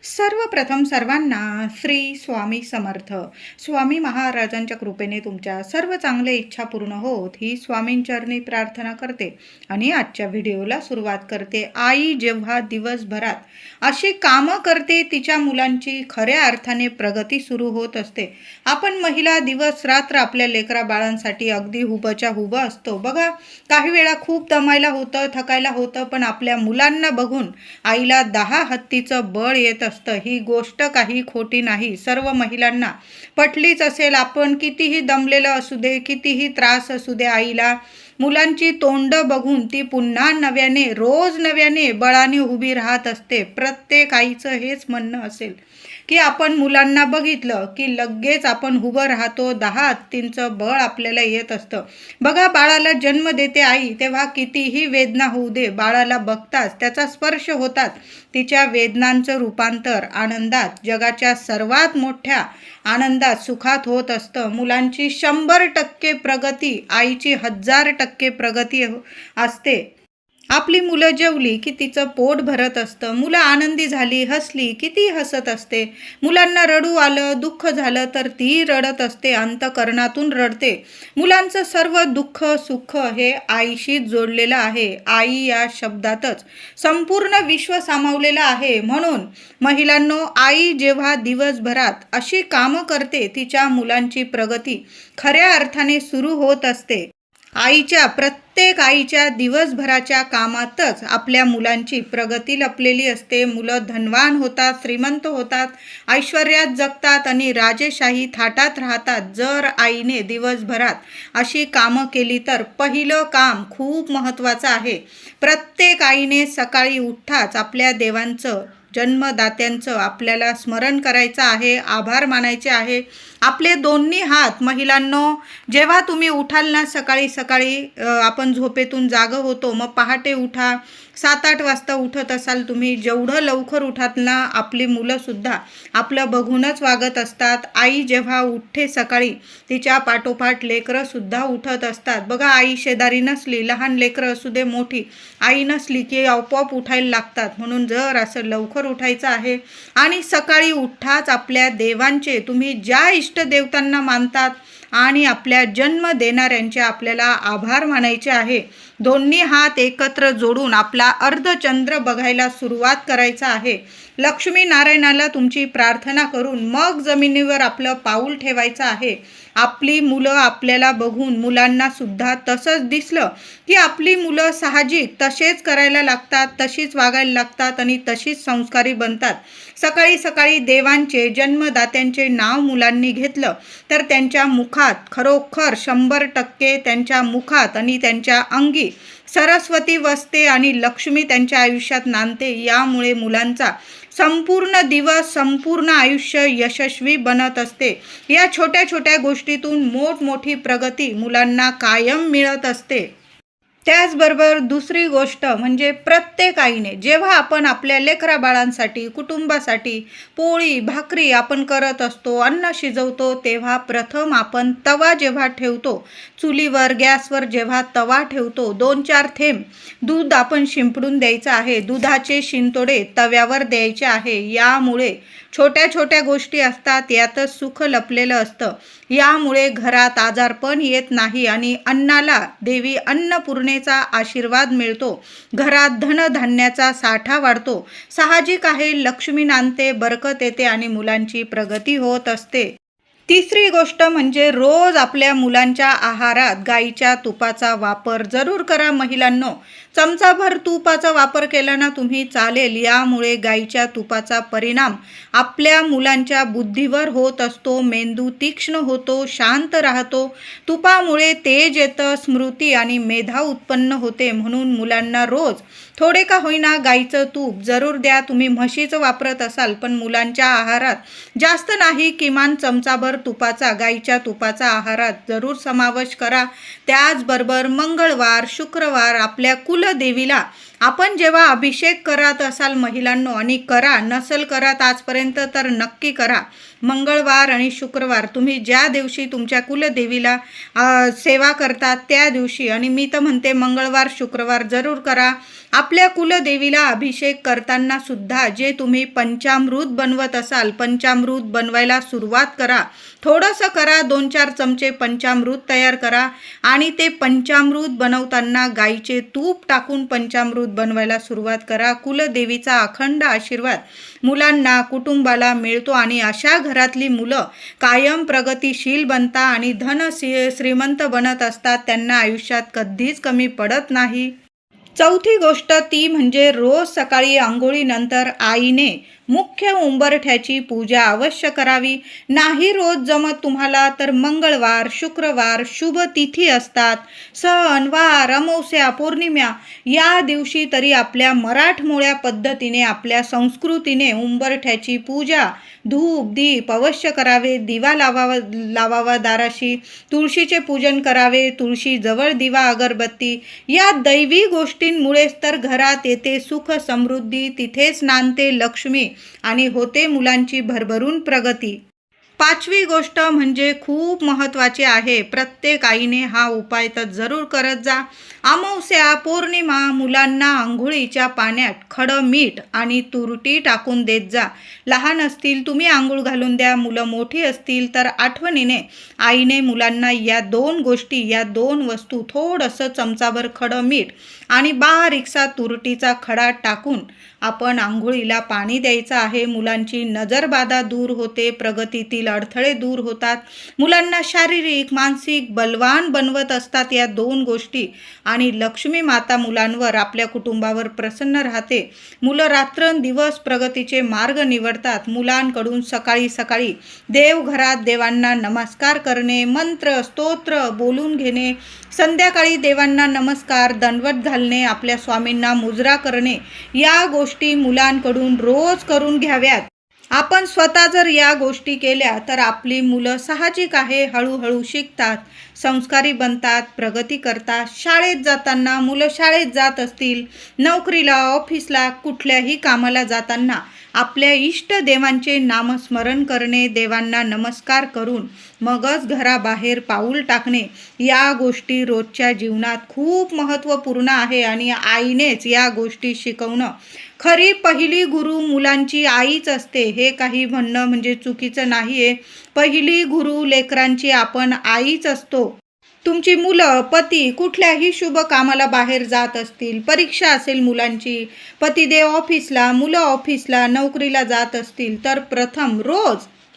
सर्वप्रथम सर्वांना श्री स्वामी समर्थ. स्वामी महाराजांच्या कृपेने तुमच्या सर्व चांगल्या इच्छा पूर्ण होत ही स्वामींचरणी प्रार्थना करते आणि आजच्या व्हिडिओला सुरुवात करते. आई जेव्हा दिवसभरात अशी कामं करते तिच्या मुलांची खऱ्या अर्थाने प्रगती सुरू होत असते. आपण महिला दिवस रात्र आपल्या लेकरा बाळांसाठी अगदी हुबच्या हुब असतो. बघा, काही वेळा खूप दमायला होतं, थकायला होतं, पण आपल्या मुलांना बघून आईला 10 हत्तीचं बळ येत असतं. ही गोष्ट काही खोटी नाही, सर्व महिलांना पटलीच असेल. आपण कितीही दमलेलं असू दे, कितीही त्रास असू दे, आईला मुलांची तोंड बघून ती पुन्हा नव्याने रोज नव्याने बळाने उभी राहत असते. प्रत्येक आईचं हेच म्हणणं असेल की आपण मुलांना बघितलं की लगेच आपण उभं राहतो, 10 हत्तींचं बळ आपल्याला येत असतं. बघा, बाळाला जन्म देते आई तेव्हा कितीही वेदना होऊ दे, बाळाला बघताच त्याचा स्पर्श होतात तिच्या वेदनांचं रूपांतर आनंदात, जगाच्या सर्वात मोठ्या आनंदात, सुखात होत असतं. मुलांची 100% प्रगती आईची 1000% प्रगती असते. आपली मुलं जेवली की तिचं पोट भरत असतं, मुलं आनंदी झाली, हसली की ती हसत असते. मुलांना रडू आलं, दुःख झालं तर ती रडत असते, अंतःकरणातून रडते. मुलांचं सर्व दुःख सुख हे आईशी जोडलेलं आहे. आई या शब्दातच संपूर्ण विश्व सामावलेलं आहे. म्हणून महिलांनो, आई जेव्हा दिवसभरात अशी कामं करते तिच्या मुलांची प्रगती खऱ्या अर्थाने सुरू होत असते. प्रत्येक आईच्या दिवसभराच्या कामातच आपल्या मुलांची प्रगती लपलेली असते. मुलं धनवान होतात, श्रीमंत होतात, ऐश्वर्यात जगतात आणि राजेशाही थाटात राहतात. जर आईने दिवसभरात अशी कामं केली तर पहिलं काम खूप महत्त्वाचं आहे. प्रत्येक आईने सकाळी उठताच आपल्या देवांचं, जन्मदात्यांचं आपल्याला स्मरण करायचं आहे, आभार मानायचे आहे. आपले दोन्ही हात महिलांनो, जेव्हा तुम्ही उठाल ना सकाळी सकाळी, आपण झोपेतून जागं होतो, मग पहाटे उठा, 7-8 वाजता उठत असाल तुम्ही, जेवढं लवकर उठाल ना आपली मुलंसुद्धा आपलं बघूनच वागत असतात. आई जेव्हा उठते सकाळी तिच्या पाठोपाठ लेकरंसुद्धा उठत असतात. बघा, आई शेजारी नसली, लहान लेकरं असू दे मोठी, आई नसली की आपोआप उठायला लागतात. म्हणून जर असं लवकर उठायचं आहे आणि सकाळी उठाच आपल्या देवांचे, तुम्ही ज्या इष्टदेवतांना मानतात आणि आपल्या जन्म देणाऱ्यांचे आपल्याला आभार मानायचे आहे. दोन्ही हात एकत्र जोडून आपला अर्धचंद्र बघायला सुरुवात करायचा आहे. लक्ष्मी नारायणाला तुमची प्रार्थना करून मग जमिनीवर आपलं पाऊल ठेवायचं आहे. आपली मुलं आपल्याला बघून मुलांना सुद्धा तसंच दिसलं की आपली मुलं साहजिक तसेच करायला लागतात, तशीच वागायला लागतात आणि तशीच संस्कारी बनतात. सकाळी सकाळी देवांचे, जन्मदात्यांचे नाव मुलांनी घेतलं तर त्यांच्या मुखात खरोखर 100% त्यांच्या मुखात आणि त्यांच्या अंगी सरस्वती वसते आणि लक्ष्मी त्यांच्या आयुष्यात नांदते. यामुळे मुलांचा संपूर्ण दिवस, संपूर्ण आयुष्य यशस्वी बनत असते. या छोट्या छोट्या गोष्टीतून मोठमोठी प्रगती मुलांना कायम मिळत असते. त्याचबरोबर दुसरी गोष्ट म्हणजे प्रत्येक आईने जेव्हा आपण आपल्या लेकरा बाळांसाठी, कुटुंबासाठी पोळी भाकरी आपण करत असतो, अन्न शिजवतो, तेव्हा प्रथम आपण तवा जेव्हा ठेवतो चुलीवर, गॅसवर जेव्हा तवा ठेवतो, 2-4 थेंब दूध आपण शिंपडून द्यायचं आहे. दुधाचे शिंतोडे तव्यावर द्यायचे आहे. यामुळे छोट्या छोट्या गोष्टी असतात, यातच सुख लपलेलं असतं. यामुळे घरात आजारपण येत नाही आणि अन्नाला देवी अन्नपूर्णेचा आशीर्वाद मिळतो. घरात धनधान्याचा साठा वाढतो. साहजिक आहे, लक्ष्मी नांदते, बरकत येते आणि मुलांची प्रगती होत असते. तिसरी गोष्ट म्हणजे रोज आपल्या मुलांच्या आहारात गाईच्या तुपाचा वापर जरूर करा. महिलांनो, चमचाभर तुपाचा वापर केला ना तुम्ही चालेल. यामुळे गाईच्या तुपाचा परिणाम आपल्या मुलांच्या बुद्धीवर होत असतो. मेंदू तीक्ष्ण होतो, शांत राहतो. तुपामुळे तेज येतं, स्मृती आणि मेधा उत्पन्न होते. म्हणून मुलांना रोज थोडे का होईना गाईचं तूप जरूर द्या. तुम्ही म्हशीचं वापरत असाल पण मुलांच्या आहारात जास्त नाही, किमान चमचाभर तुपाचा, गाईच्या तुपाचा आहारात जरूर समावेश करा. त्याचबरोबर मंगळवार, शुक्रवार आपल्या कुलदेवीला आपण जेव्हा अभिषेक करत असाल महिलांनो, आणि करा, नसेल करत आजपर्यंत तर नक्की करा. मंगळवार आणि शुक्रवार तुम्ही ज्या दिवशी तुमच्या कुलदेवीला सेवा करतात त्या दिवशी, आणि मी तर म्हणते मंगळवार शुक्रवार जरूर करा. आपल्या कुलदेवीला अभिषेक करताना सुद्धा जे तुम्ही पंचामृत बनवत असाल, पंचामृत बनवायला सुरुवात करा. थोडंसं करा, 2-4 चमचे पंचामृत तयार करा, आणि ते पंचामृत बनवताना गाईचे तूप टाकून पंचामृत बनवायला सुरुवात करा. कुलदेवीचा अखंड आशीर्वाद मुलांना, कुटुंबाला मिळतो, आणि अशा घरातली मुलं कायम प्रगतिशील बनतात आणि श्रीमंत बनत असतात. त्यांना आयुष्यात कधीच कमी पडत नाही. चौथी गोष्ट ती म्हणजे रोज सकाळी अंघोळीनंतर आईने मुख्य उंबरठ्याची पूजा अवश्य करावी. नाही रोज जमत तुम्हाला तर मंगळवार, शुक्रवार शुभ तिथी असतात, सण, वार, अमावस्या, पौर्णिमा या दिवशी तरी आपल्या मराठमोळ्या पद्धतीने, आपल्या संस्कृतीने उंबरठ्याची पूजा, धूप दीप अवश्य करावे. दिवा लावावा दाराशी, तुळशीचे पूजन करावे, तुळशी जवळ दिवा अगरबत्ती. या दैवी गोष्टींमुळेच तर घरात येते सुख समृद्धी, तिथेच नांदते लक्ष्मी आणि होते मुलांची भरभरून प्रगती. पाचवी गोष्ट म्हणजे खूप महत्त्वाची आहे. प्रत्येक आईने हा उपाय तर जरूर करत जा. अमावस्या, पौर्णिमा मुलांना आंघोळीच्या पाण्यात खडं मीठ आणि तुरटी टाकून देत जा. लहान असतील तुम्ही आंघोळ घालून द्या, मुलं मोठी असतील तर आठवणीने आईने मुलांना या 2 गोष्टी, या 2 वस्तू, थोडंसं चमचाभर खडं मीठ आणि बारीकसा तुरटीचा खडा टाकून आपण आंघोळीला पाणी द्यायचं आहे. मुलांची नजरबाधा दूर होते, प्रगतीतील अडथळे दूर होतात, मुलांना शारीरिक मानसिक बलवान बनवत असतात या 2 गोष्टी, आणि लक्ष्मी माता मुलांवर, आपल्या कुटुंबावर प्रसन्न राहते. मुलं रात्रंदिवस प्रगतीचे मार्ग निवडतात. मुलांकडून सकाळी सकाळी देवघरात देवांना नमस्कार करणे, मंत्र स्तोत्र बोलून घेणे, संध्याकाळी देवांना नमस्कार दंडवत घालणे, आपल्या स्वामींना मुजरा करणे, या गोष्टी मुलांकडून रोज करून घ्याव्यात. आपण स्वतः जर या गोष्टी केल्या तर आपली मुलं साहजिक आहे हळूहळू शिकतात, संस्कारी बनतात, प्रगती करतात. शाळेत जाताना मुलं शाळेत जात असतील, नोकरीला, ऑफिसला, कुठल्याही कामाला जाताना आपल्या इष्ट देवांचे नामस्मरण करणे, देवांना नमस्कार करून मगच घराबाहेर पाऊल टाकणे, या गोष्टी रोजच्या जीवनात खूप महत्त्वपूर्ण आहे, आणि आईनेच या गोष्टी शिकवणं. खरी पहिली गुरु मुलांची आईच असते, हे काही म्हणणं म्हणजे चुकीचं नाही आहे. पहिली गुरु लेकरांची आपण आईच असतो. तुमची मुलं, पती कुठल्याही शुभ कामाला बाहेर जात असतील, परीक्षा असेल मुलांची, पतिदेव ऑफिसला, मुलं ऑफिसला, नोकरीला जात असतील, तर प्रथम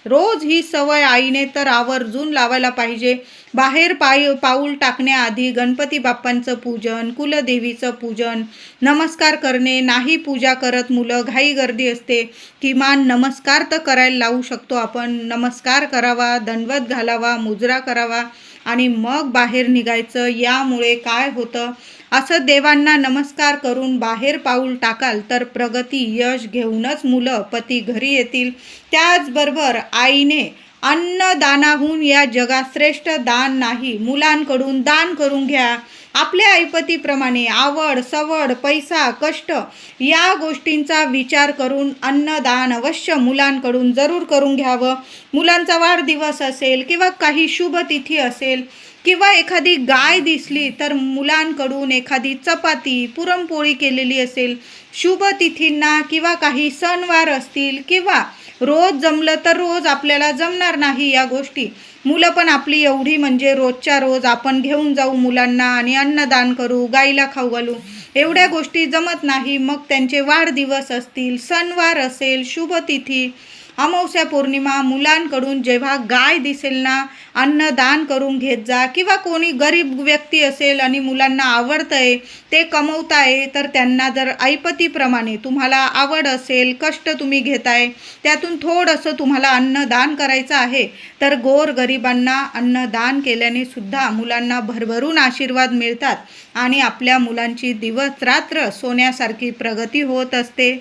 रोज ही सवय आईने तर आवर्जून लावायला पाहिजे. बाहेर पाऊल टाकण्याआधी गणपती बाप्पांचं पूजन, कुलदेवीचं पूजन, नमस्कार करणे. नाही पूजा करत मुलं, घाई गर्दी असते, किमान नमस्कार तर करायला लावू शकतो आपण. नमस्कार करावा, दंडवत घालावा, मुजरा करावा, आणि मग बाहेर निघायचं. यामुळे काय होतं, असं देवांना नमस्कार करून बाहेर पाऊल टाकाल तर प्रगती, यश घेऊनच मुलं, पती घरी येतील. त्याचबरोबर आईने अन्नदानाहून या जगात श्रेष्ठ दान नाही. मुलांकडून दान करून घ्या. आपल्या ऐपतीप्रमाणे आवड, सवड, पैसा, कष्ट या गोष्टींचा विचार करून अन्नदान अवश्य मुलांकडून जरूर करून घ्यावं. मुलांचा वाढदिवस असेल किंवा काही शुभ तिथी असेल किंवा एखादी गाय दिसली तर मुलांकडून एखादी चपाती, पुरणपोळी केलेली असेल, शुभ तिथींना किंवा काही सणवार असतील, किंवा रोज जमलं तर रोज आपल्याला जमणार नाही या गोष्टी, मुलं पण आपली एवढी म्हणजे रोजच्या रोज आपण घेऊन जाऊ मुलांना आणि अन्नदान करू, गाईला खाऊ घालू, एवढ्या गोष्टी जमत नाही. मग त्यांचे वाढदिवस असतील, सणवार असेल, शुभतिथी, अमावस्या, पौर्णिमा, मुलांकडून जेव्हा गाय दिसेल ना, अन्नदान करून घेत जा. किंवा कोणी गरीब व्यक्ती असेल आणि मुलांना आवडतंय, ते कमवताय, तर त्यांना जर ऐपतीप्रमाणे तुम्हाला आवड असेल, कष्ट तुम्ही घेताय, त्यातून थोडंसं तुम्हाला अन्नदान करायचं आहे, तर गोरगरिबांना अन्नदान केल्याने सुद्धा मुलांना भरभरून आशीर्वाद मिळतात आणि आपल्या मुलांची दिवस रात्र सोन्यासारखी प्रगती होत असते.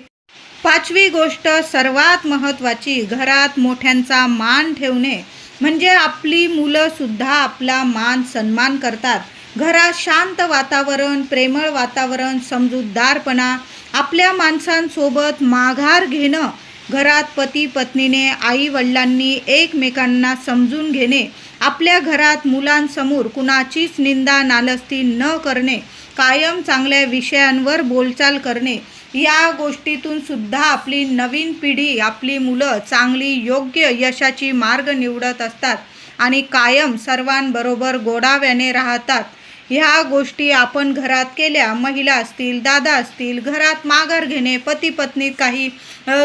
पाचवी गोष्ट सर्वात महत्त्वाची, घरात मोठ्यांचा मान ठेवणे. म्हणजे आपली मुलं सुद्धा आपला मान सन्मान करतात. घरात शांत वातावरण, प्रेमळ वातावरण, समजूतदारपणा, आपल्या माणसांसोबत माघार घेणं, घरात पती पत्नीने, आई वडिलांनी एकमेकांना समजून घेणे, आपल्या घरात मुलांसमोर कुणाचीच निंदा नालस्ती न करणे, कायम चांगल्या विषयांवर बोलचाल करणे, या गोष्टीतून सुद्धा आपली नवीन पिढी, आपली मुलं चांगली योग्य यशाची मार्ग निवडत असतात आणि कायम सर्वांबरोबर गोडाव्याने राहतात. ह्या गोष्टी आपण घरात केल्या, महिला असतील, दादा असतील, घरात माघार घेणे, पती पत्नीत काही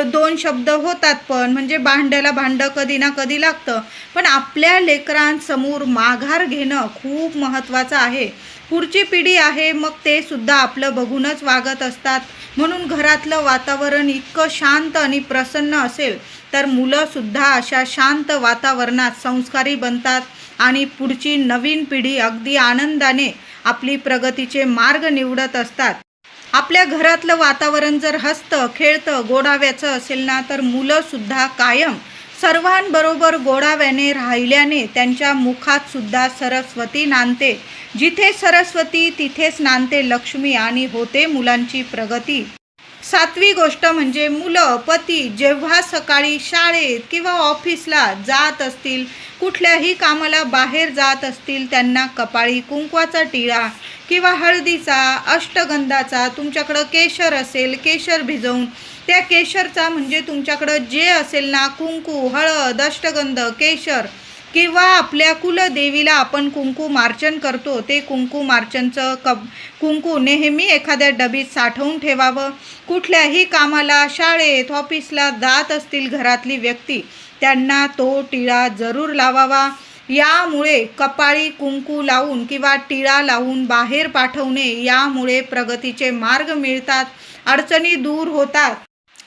दोन शब्द होतात, पण म्हणजे भांड्याला भांडं कधी ना कधी लागतं, पण आपल्या लेकरांसमोर माघार घेणं खूप महत्त्वाचं आहे. पुढची पिढी आहे, मग ते सुद्धा आपलं बघूनच वागत असतात. म्हणून घरातलं वातावरण इतकं शांत आणि प्रसन्न असेल तर मुलंसुद्धा अशा शांत वातावरणात संस्कारी बनतात आणि पुढची नवीन पिढी अगदी आनंदाने आपली प्रगतीचे मार्ग निवडत असतात. आपल्या घरातलं वातावरण जर हसतं, खेळतं, गोडाव्याचं असेल ना, तर मुलंसुद्धा कायम सर्वांबरोबर गोडाव्याने राहिल्याने त्यांच्या मुखात सुद्धा सरस्वती नांदते. जिथे सरस्वती तिथेच नांदते लक्ष्मी आणि होते मुलांची प्रगती. 7वी गोष्ट म्हणजे मुलं, पती जेव्हा सकाळी शाळेत किंवा ऑफिसला जात असतील, कुठल्याही कामाला बाहेर जात असतील, त्यांना कपाळी कुंकवाचा टिळा किंवा हळदीचा, अष्टगंधाचा, तुमच्याकडं केशर असेल, केशर भिजवून त्या केशरचा म्हणजे तुमच्याकडं जे असेल ना, कुंकू, हळद, अष्टगंध, केशर किंवा आपल्या कुलदेवीला आपण कुंकुमार्चन करतो, ते कुंकुमार्चनचं कुंकू नेहमी एखाद्या डबीत साठवून ठेवावं. कुठल्याही कामाला, शाळेत, ऑफिसला जात असतील घरातली व्यक्ती, त्यांना तो टिळा जरूर लावावा. यामुळे कपाळी कुंकू लावून किंवा टिळा लावून बाहेर पाठवणे, यामुळे प्रगतीचे मार्ग मिळतात, अडचणी दूर होतात.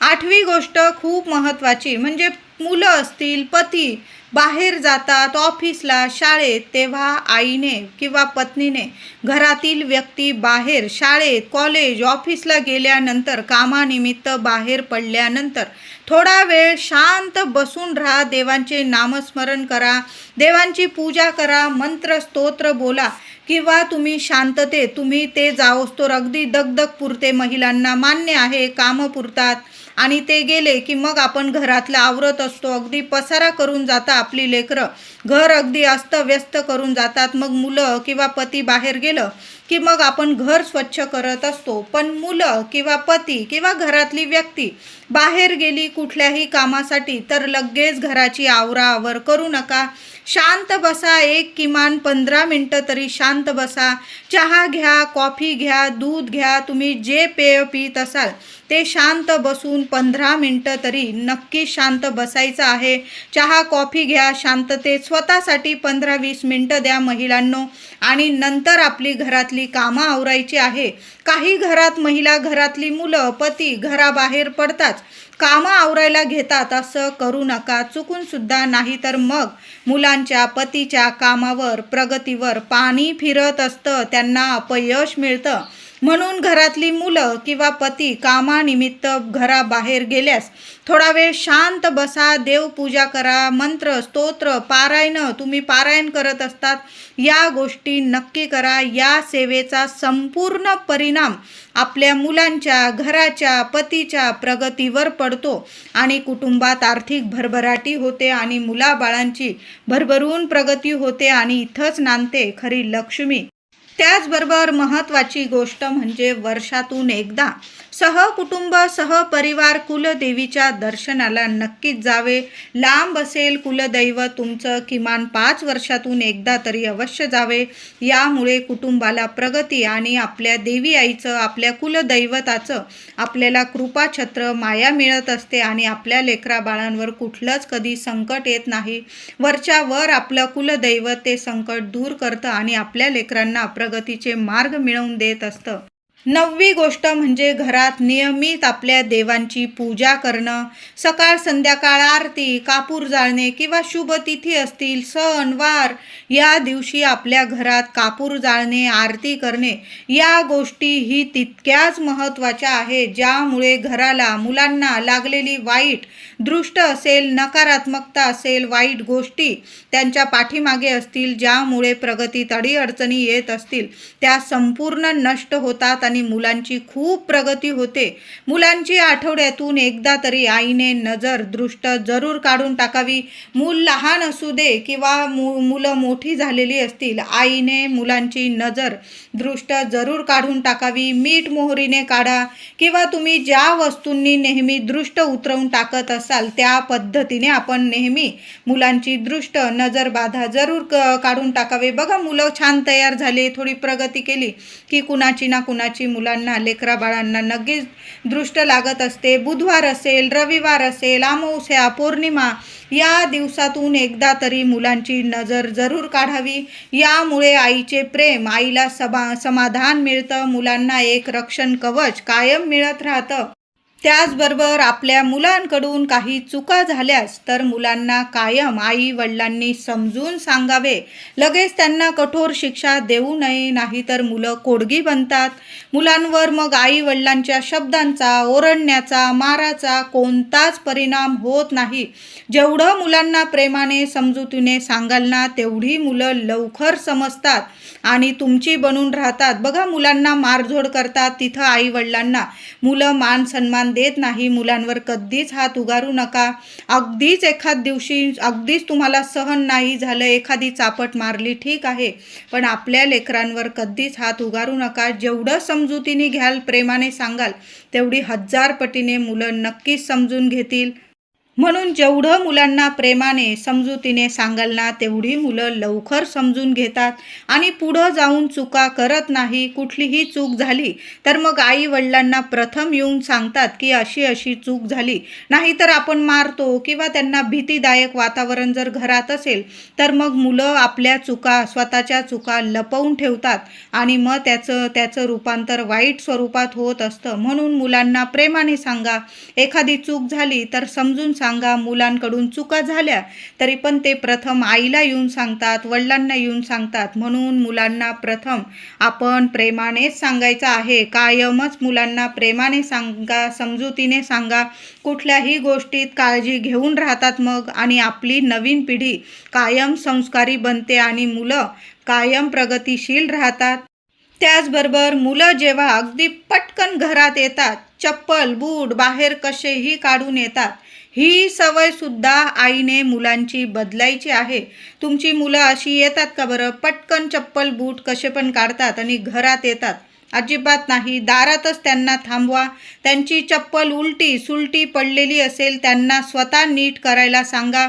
8वी गोष्ट खूप महत्त्वाची म्हणजे मुलं असतील, पती बाहेर जातात ऑफिसला, शाळेत, तेव्हा आईने किंवा पत्नीने घरातील व्यक्ती बाहेर शाळेत, कॉलेज, ऑफिसला गेल्यानंतर, कामानिमित्त बाहेर पडल्यानंतर थोडा वेळ शांत बसून राहा, देवांचे नामस्मरण करा, देवांची पूजा करा, मंत्र स्तोत्र बोला किंवा तुम्ही शांततेत तुम्ही ते जाओस्तोर अगदी दगदग पुरते, महिलांना मान्य आहे, कामं पुरतात आणि ते गेले की मग आपण घरातलं आवरत असतो, अगदी पसारा करून जाता आपली लेकरं, घर अगदी अस्तव्यस्त करून जातात. मग मुलं किंवा पती बाहेर गेलं की मग आपण घर स्वच्छ करत असतो, पण मुलं किंवा पती किंवा घरातली व्यक्ती बाहेर गेली कुठल्याही कामासाठी तर लगेच घराची आवराआवर करू नका. शांत बसा, किमान 15 मिनटं तरी शांत बसा. चहा घ्या, कॉफी घ्या, दूध घ्या, तुम्ही जे पेय पीत असाल ते शांत बसून 15 मिनटं तरी नक्की शांत बसायचं आहे. चहा कॉफी घ्या, शांततेत स्वतःसाठी 15-20 मिनटं द्या महिलांनो, आणि नंतर आपली घरातली कामं आवरायची आहे. काही घरात महिला, घरातली मुलं, पती घराबाहेर पडताच कामं आवरायला घेतात, असं करू नका चुकून सुद्धा, नाही तर मग मुलांच्या, पतीच्या कामावर, प्रगतीवर पाणी फिरत असतं, त्यांना अपयश मिळतं. म्हणून घरातली मुलं किंवा पती कामानिमित्त घराबाहेर गेल्यास थोडा वेळ शांत बसा, देवपूजा करा, मंत्र स्तोत्र पारायण तुम्ही पारायण करत असतात, या गोष्टी नक्की करा. या सेवेचा संपूर्ण परिणाम आपल्या मुलांच्या, घराच्या, पतीच्या प्रगतीवर पडतो आणि कुटुंबात आर्थिक भरभराटी होते आणि मुलाबाळांची भरभरून प्रगती होते आणि इथंच नांदते खरी लक्ष्मी. त्याचबरोबर महत्त्वाची गोष्ट म्हणजे वर्षातून एकदा सहकुटुंब, सहपरिवार कुलदेवीच्या दर्शनाला नक्कीच जावे. लांब असेल कुलदैवत तुमचं, किमान 5 वर्षातून एकदा तरी अवश्य जावे. यामुळे कुटुंबाला प्रगती आणि आपल्या देवी आईचं, आपल्या कुलदैवताचं आपल्याला कृपाछत्र, माया मिळत असते आणि आपल्या लेकरा बाळांवर कुठलंच कधी संकट येत नाही. वरच्या वर आपलं कुलदैवत ते संकट दूर करतं आणि आपल्या लेकरांना प्रगतीचे मार्ग मिळवून देत असतं. 9वी गोष्ट म्हणजे घरात नियमित आपल्या देवांची पूजा करणं. सकाळ संध्याकाळ आरती, कापूर जाळणे किंवा शुभ तिथी असतील, सण वार या दिवशी आपल्या घरात कापूर जाळणे, आरती करणे या गोष्टी ही तितक्याच महत्त्वाच्या आहेत, ज्यामुळे घराला, मुलांना लागलेली वाईट दृष्ट असेल, नकारात्मकता असेल, वाईट गोष्टी त्यांच्या पाठीमागे असतील, ज्यामुळे प्रगतीत अडीअडचणी येत असतील, त्या संपूर्ण नष्ट होतात आणि मुलांची खूप प्रगती होते. मुलांची आठवड्यातून एकदा तरी आईने नजर दृष्ट जरूर काढून टाकावी. मूल लहान असू दे किंवा मुलं मोठी झालेली असतील, आईने मुलांची नजर दृष्ट जरूर काढून टाकावी. मीठ मोहरीने काढा किंवा तुम्ही ज्या वस्तूंनी नेहमी दृष्ट उतरवून टाकत असाल त्या पद्धतीने आपण नेहमी मुलांची दृष्ट नजर बाधा जरूर काढून टाकावे. बघा, मुलं छान तयार झाले, थोडी प्रगती केली की कुणाची ना कुणाची मुलांना, लेकरा बाळांना नक्कीच दृष्ट लागत असते. बुधवार असेल, रविवार असेल, अमावस्या, पौर्णिमा या दिवसातून एकदा तरी मुलांची नजर जरूर काढावी. यामुळे आईचे प्रेम, आईला समाधान मिळतं, मुलांना एक रक्षण कवच कायम मिळत राहतं. त्याचबरोबर आपल्या मुलांकडून काही चुका झाल्यास तर मुलांना कायम आई वडिलांनी समजून सांगावे. लगेच त्यांना कठोर शिक्षा देऊ नये, नाहीतर मुलं कोडगी बनतात. मुलांवर मग आई वडिलांच्या शब्दांचा, ओरडण्याचा, माराचा कोणताच परिणाम होत नाही. जेवढं मुलांना प्रेमाने, समजुतीने सांगाल ना, तेवढी मुलं लवकर समजतात आणि तुमची बनून राहतात. बघा, मुलांना मारझोड करतात, तिथं आई वडिलांना मुलं मान सन्मान देत नाही. मुलांवर कधीच हात उगारू नका. अगदीच एखाद दिवशी अगदीच तुम्हाला सहन नाही झालं, एखादी चापट मारली, ठीक आहे, पण आपल्या लेकरांवर कधीच हात उगारू नका. जेवढं समजुतीने घ्याल, प्रेमाने सांगाल, तेवढी 1000 पटीने मुलं नक्कीच समजून घेतील. म्हणून जेवढं मुलांना प्रेमाने, समजुतीने सांगाल ना, तेवढी मुलं लवकर समजून घेतात आणि पुढं जाऊन चुका करत नाही. कुठलीही चूक झाली तर मग आई वडिलांना प्रथम येऊन सांगतात की अशी अशी चूक झाली. नाहीतर आपण मारतो किंवा त्यांना भीतीदायक वातावरण जर घरात असेल तर मग मुलं आपल्या चुका, स्वतःच्या चुका लपवून ठेवतात आणि मग त्याचं रूपांतर वाईट स्वरूपात होत असतं. म्हणून मुलांना प्रेमाने सांगा. एखादी चूक झाली तर समजून सांगा. मुलांकडून चुका झाल्या तरी पण ते प्रथम आईला येऊन सांगतात, वडिलांना येऊन सांगतात. म्हणून मुलांना प्रथम आपण प्रेमानेच सांगायचं आहे. कायमच मुलांना प्रेमाने सांगा, समजुतीने सांगा. कुठल्याही गोष्टीत काळजी घेऊन राहतात मग, आणि आपली नवीन पिढी कायम संस्कारी बनते आणि मुलं कायम प्रगतिशील राहतात. त्याचबरोबर मुलं जेव्हा अगदी पटकन घरात येतात, चप्पल बूट बाहेर कसेही काढून येतात, ही सवय सुद्धा आईने मुलांची बदलायची आहे. तुमची मुलं अशी येतात का बरं? पटकन चप्पल बूट कसे पण काढतात आणि घरात येतात? अजिबात नाही. दारातच त्यांना थांबवा. त्यांची चप्पल उलटी सुलटी पडलेली असेल, त्यांना स्वतः नीट करायला सांगा.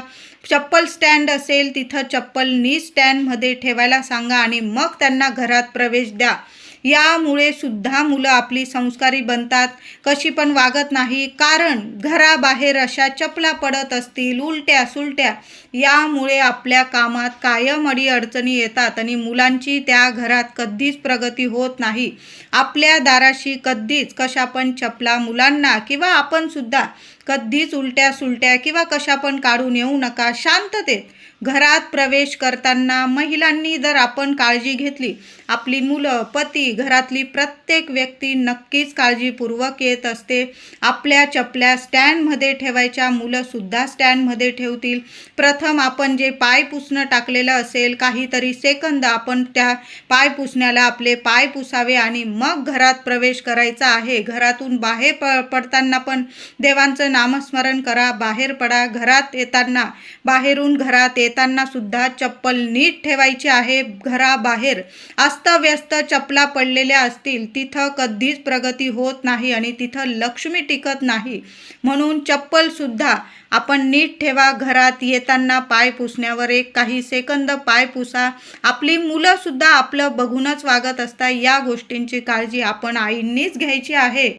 चप्पल स्टँड असेल, तिथं चप्पल नीट स्टँडमध्ये ठेवायला सांगा आणि मग त्यांना घरात प्रवेश द्या. यामुळे सुद्धा मुलं आपली संस्कारी बनतात, कशी पण वागत नाही. कारण घराबाहेर अशा चपला पडत असतील, उलट्या सुलट्या, यामुळे आपल्या कामात कायम अडीअडचणी येतात आणि मुलांची त्या घरात कधीच प्रगती होत नाही. आपल्या दाराशी कधीच कशा पण चपला मुलांना किंवा आपण सुद्धा कधीच उलट्या सुलट्या किंवा कशा पण काढून येऊ नका. शांततेत घरात प्रवेश करताना महिलांनी जर आपण काळजी घेतली, आपली मुलं, पती, घरातली प्रत्येक व्यक्ती नक्कीच काळजीपूर्वक येत असते. आपल्या चपल्या स्टँडमध्ये ठेवायच्या, मुलंसुद्धा स्टँडमध्ये ठेवतील. प्रथम आपण जे पाय पुसणं टाकलेलं असेल, काहीतरी सेकंद आपण त्या पाय पुसण्याला आपले पाय पुसावे आणि मग घरात प्रवेश करायचा आहे. घरातून बाहेर पडताना पण देवांचं नामस्मरण करा, बाहेर पडा. घरात येताना, बाहेरून घरात येताना सुद्धा चप्पल नीट ठेवायची आहे. घराबाहेर अस्तव्यस्त चपला पडलेल्या असतील, तिथं कधीच प्रगती होत नाही आणि तिथं लक्ष्मी टिकत नाही. म्हणून चप्पल सुद्धा आपण नीट ठेवा. घरात येताना पाय पुसण्यावर एक काही सेकंद पाय पुसा. आपली मुलं सुद्धा आपलं बघूनच वागत असतात. या गोष्टींची काळजी आपण आईंनीच घ्यायची आहे.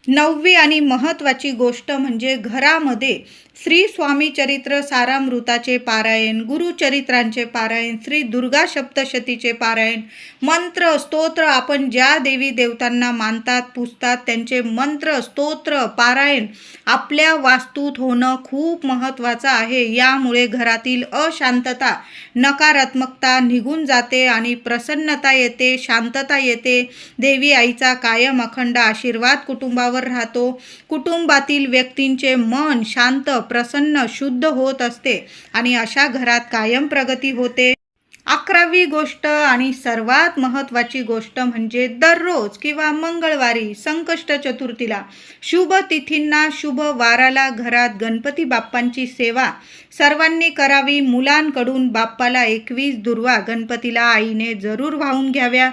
9वी आणि महत्त्वाची गोष्ट म्हणजे घरामध्ये श्री स्वामी चरित्र सारामृताचे पारायण, गुरुचरित्रांचे पारायण, श्री दुर्गा सप्तशतीचे पारायण, मंत्र स्तोत्र आपण ज्या देवी देवतांना मानतात पूजतात त्यांचे मंत्र स्तोत्र पारायण आपल्या वास्तूत होणं खूप महत्त्वाचं आहे. यामुळे घरातील अशांतता नकारात्मकता निघून जाते आणि प्रसन्नता येते, शांतता येते. देवी आईचा कायम अखंड आशीर्वाद कुटुंबावर राहतो. कुटुंबातील व्यक्तींचे मन शांत प्रसन्न शुद्ध होत असते आणि अशा घरात कायम प्रगती होते. 11वी गोष्ट आणि सर्वात महत्त्वाची गोष्ट म्हणजे दररोज किंवा मंगळवारी संकष्ट चतुर्थीला शुभ तिथींना शुभ वाराला घरात गणपती बाप्पांची सेवा सर्वांनी करावी. मुलांकडून बाप्पाला 21 दुर्वा गणपतीला आईने जरूर वाहून घ्याव्या.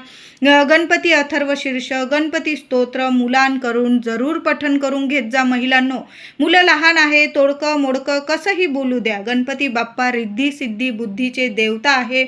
गणपती अथर्वशीर्ष गणपती स्तोत्र मुलांकडून जरूर पठण करून घेत जा. महिलांनो, मुलं लहान आहे, तोडकं मोडकं कसंही बोलू द्या. गणपती बाप्पा रिद्धी सिद्धी बुद्धीचे देवता आहे.